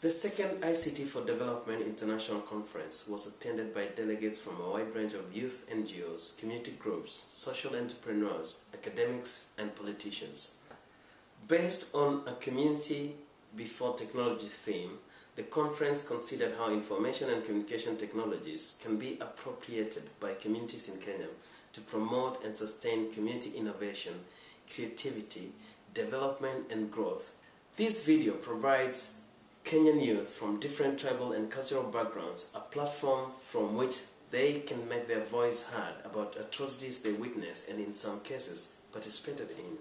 The second ICT for Development International Conference was attended by delegates from a wide range of youth NGOs, community groups, social entrepreneurs, academics, and politicians. Based on a community before technology theme, the conference considered how information and communication technologies can be appropriated by communities in Kenya to promote and sustain community innovation, creativity, development, and growth. This video provides Kenyan youth from different tribal and cultural backgrounds a platform from which they can make their voice heard about atrocities they witnessed and in some cases participated in.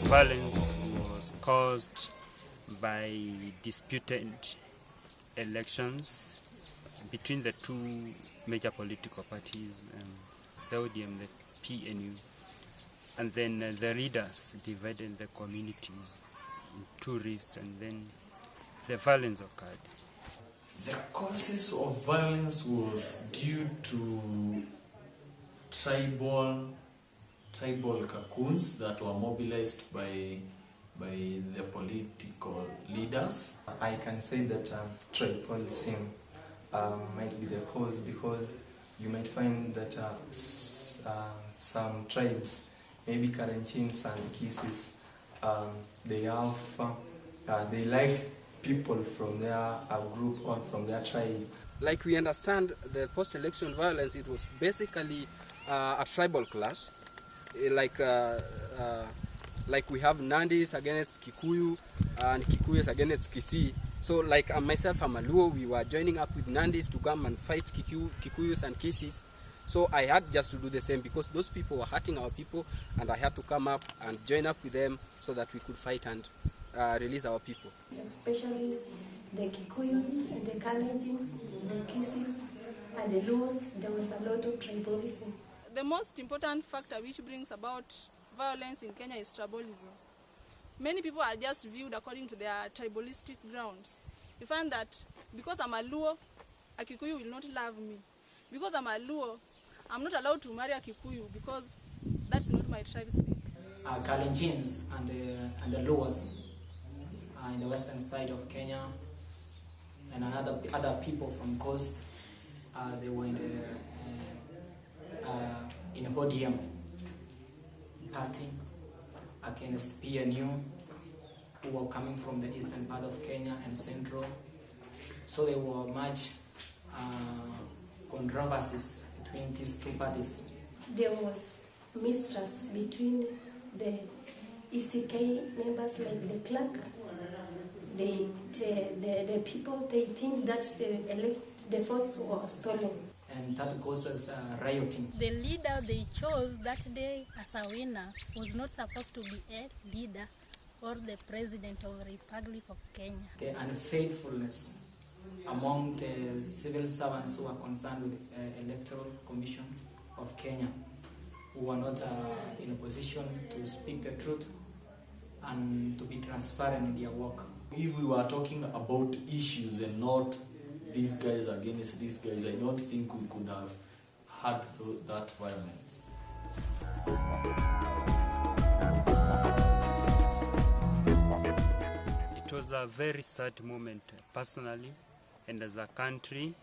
Violence was caused by disputed elections between the two major political parties, the ODM, the PNU, and then the leaders divided the communities in two rifts, and then the violence occurred. The causes of violence was due to tribal cocoons that were mobilized by the political leaders. I can say that tribalism might be the cause, because you might find that some tribes, maybe Karenchins and Kisis, they like people from their group or from their tribe. Like we understand the post-election violence, it was basically a tribal clash. Like we have Nandis against Kikuyu and Kikuyus against Kisii. So like myself, I'm a Luo, we were joining up with Nandis to come and fight Kikuyus and Kisis. So I had just to do the same, because those people were hurting our people, and I had to come up and join up with them so that we could fight and release our people. Especially the Kikuyus, the Kalenjins, the Kisis, and the Luos, there was a lot of tribalism. The most important factor which brings about violence in Kenya is tribalism. Many people are just viewed according to their tribalistic grounds. You find that because I'm a Luo, a Kikuyu will not love me. Because I'm a Luo, I'm not allowed to marry a Kikuyu because that's not my tribe speak. Kalenjins and the Luos in the western side of Kenya, and other people from coast, they were in ODM party against PNU, who were coming from the eastern part of Kenya and central. So there were much controversies between these two parties. There was mistrust between the ECK members like the clerk, the people, they think that the votes were stolen. And that causes rioting. The leader they chose that day as a winner was not supposed to be a leader or the president of the Republic of Kenya. The unfaithfulness among the civil servants who are concerned with the Electoral Commission of Kenya, who are not in a position to speak the truth and to be transparent in their work. If we were talking about issues and not these guys against these guys, I don't think we could have had that violence. It was a very sad moment personally, and as a country,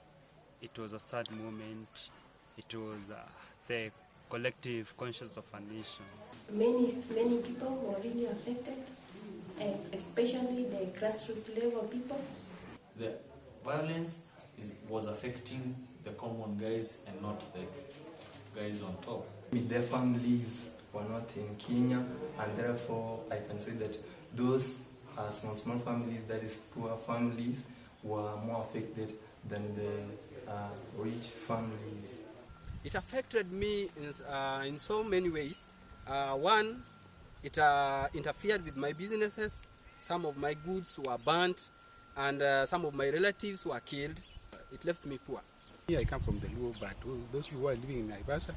it was a sad moment. It was the collective conscience of a nation. Many people were really affected, especially the grassroots level people. The violence was affecting the common guys and not the guys on top. Their families were not in Kenya, and therefore I can say that those small families, that is poor families, were more affected than the rich families. It affected me in so many ways. One, it interfered with my businesses. Some of my goods were burnt, and some of my relatives were killed. It left me poor. Here I come from the Luo, but those people who are living in Naivasha,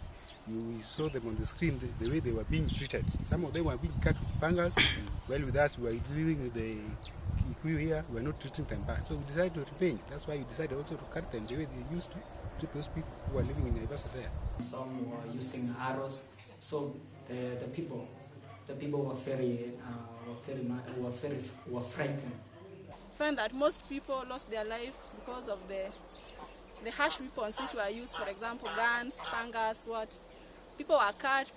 we saw them on the screen, the way they were being treated. Some of them were being cut with pangas, while with us, we were living with the Kikuyu here, we were not treating them bad. So we decided to revenge. That's why we decided also to cut them the way they used to treat those people who are living in Naivasha there. Some were using arrows, so the people were were frightened. I find that most people lost their life because of the harsh weapons which were used, for example, guns, pangas, people were cut,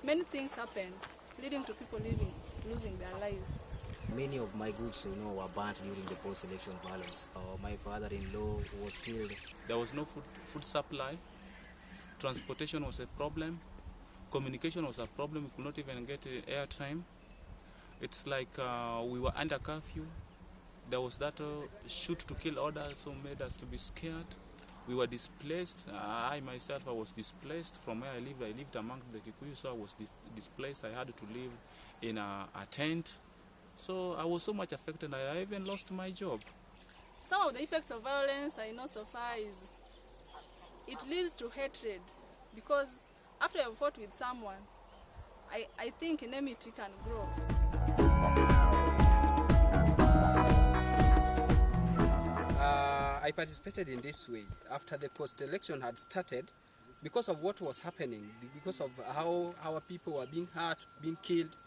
many things happened, leading to people losing their lives. Many of my goods, were burnt during the post-election violence. My father-in-law was killed. There was no food supply. Transportation was a problem. Communication was a problem. We could not even get airtime. It's like we were under curfew. There was that shoot-to-kill order, so made us to be scared. We were displaced. I myself, I was displaced from where I lived. I lived among the Kikuyu, so I was displaced. I had to live in a tent. So I was so much affected, I even lost my job. Some of the effects of violence I know so far is it leads to hatred, because after you have fought with someone, I think enmity can grow. I participated in this way after the post-election had started, because of what was happening, because of how our people were being hurt, being killed.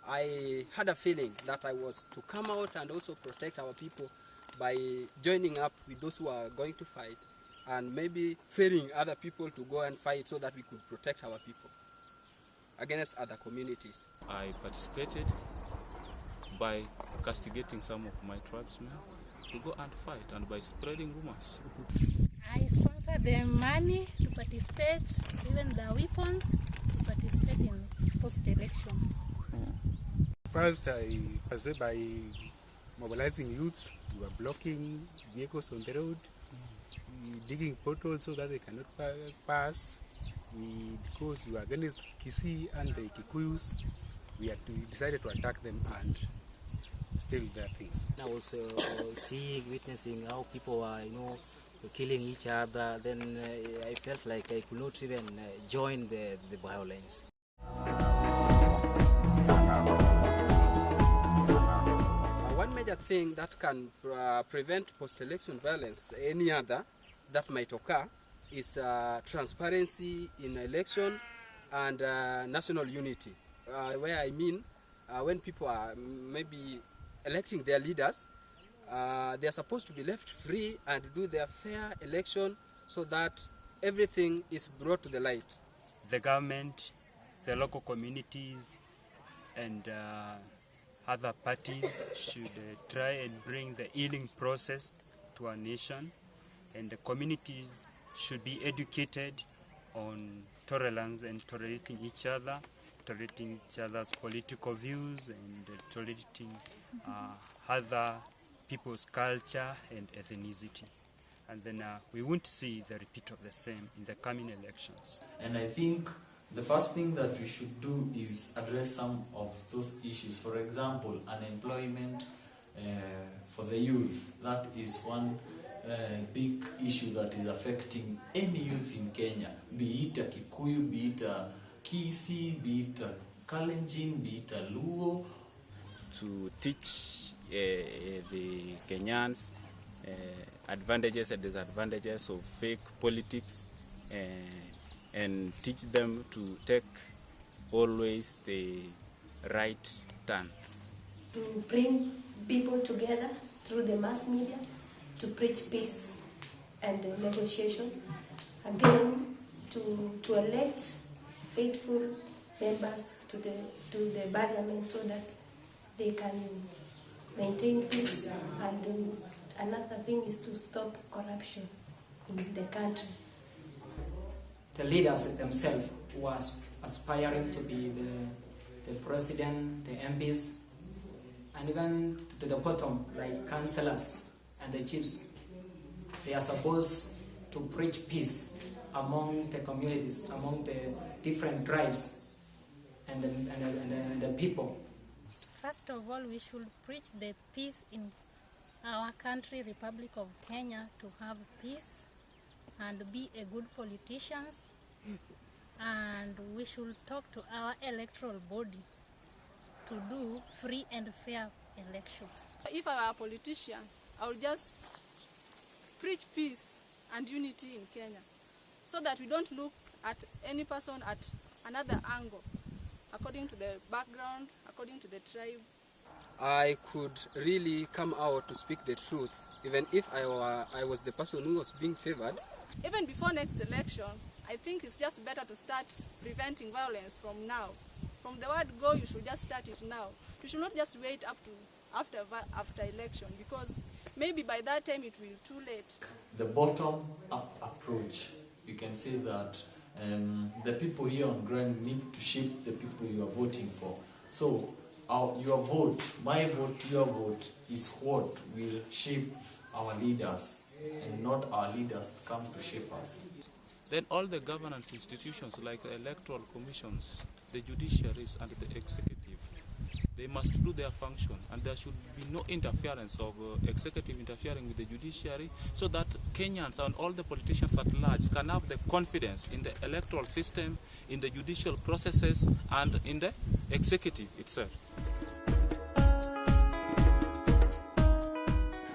I had a feeling that I was to come out and also protect our people by joining up with those who are going to fight, and maybe fearing other people to go and fight so that we could protect our people against other communities. I participated by castigating some of my tribesmen to go and fight, and by spreading rumors. I sponsored them money to participate, even the weapons to participate in post-election. First, I started by mobilizing youths. We were blocking vehicles on the road, digging potholes so that they cannot pass. Because we were against Kisii and the Kikuyus, we decided to attack them and steal their things. I was witnessing how people were, killing each other. Then I felt like I could not even join the violence. One major thing that can prevent post-election violence, any other that might occur, is transparency in election and national unity. Where I mean, when people are maybe electing their leaders, they are supposed to be left free and do their fair election so that everything is brought to the light. The government, the local communities, and other parties should try and bring the healing process to our nation, and the communities should be educated on tolerance and tolerating each other, tolerating each other's political views and tolerating other people's culture and ethnicity. And then we won't see the repeat of the same in the coming elections. And I think the first thing that we should do is address some of those issues. For example, unemployment for the youth. That is one big issue that is affecting any youth in Kenya, be it a Kikuyu, be it a Kisi, be it a Kalenjin, be it a Luo. To teach the Kenyans advantages and disadvantages of fake politics, and teach them to take always the right turn. To bring people together through the mass media, to preach peace and negotiation. Again, to elect faithful members to the parliament so that they can maintain peace. And another thing is to stop corruption in the country. The leaders themselves who are aspiring to be the president, the MPs, and even to the bottom, like councillors and the chiefs, they are supposed to preach peace among the communities, among the different tribes and the people. First of all, we should preach the peace in our country, Republic of Kenya, to have peace and be a good politicians. And we should talk to our electoral body to do free and fair election. If I were a politician, I would just preach peace and unity in Kenya, so that we don't look at any person at another angle, according to the background, according to the tribe. I could really come out to speak the truth, even if I was the person who was being favored. Even before next election, I think it's just better to start preventing violence from now. From the word go, you should just start it now. You should not just wait up to after election, because maybe by that time it will be too late. The bottom-up approach, you can say that the people here on ground need to shape the people you are voting for. So your vote, my vote, your vote is what will shape our leaders, and not our leaders come to shape us. Then all the governance institutions like the electoral commissions, the judiciaries and the executive, they must do their function, and there should be no interference of executive interfering with the judiciary, so that Kenyans and all the politicians at large can have the confidence in the electoral system, in the judicial processes, and in the executive itself.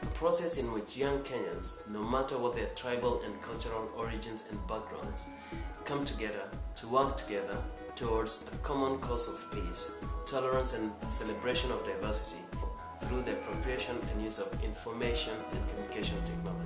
A process in which young Kenyans, no matter what their tribal and cultural origins and backgrounds, come together to work together towards a common cause of peace, tolerance and celebration of diversity through the appropriation and use of information and communication technology.